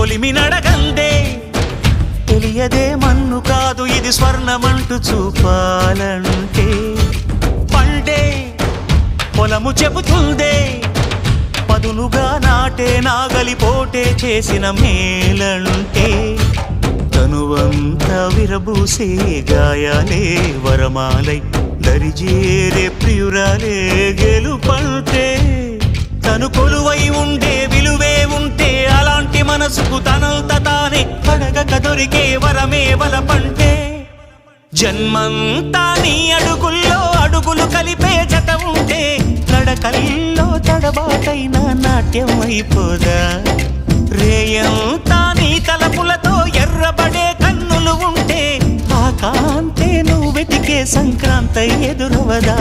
కొలిమి నడగందే తెలియదే మన్ను కాదు ఇది స్వర్ణమంటూ చూపాలంటే పండే పొలము చెబుతుందే పదునుగా నాటే నాగలిపోటే చేసిన మేలంటే తనువంతా విరబూసే గాయాలే వరమాలై దరిజేరే ప్రియురాలే గెలుపంటే తను కొలువై ఉండే విలువే ఉంటే అలాంటి మనసుకు తనంత తానే అడగక దొరికే వరమే వలపంటే జన్మంతా నీ అడుగుల్లో అడుగులు కలిపే జత ఉంటే నడకల్లో తడబాటైన నాట్యం అయిపోదా రేయంతా నీ తలపులతో ఎర్రబడే కన్నులు ఉంటే ఆ కాంతే నువ్వు వెతికే సంక్రాంతి ఎదురవదా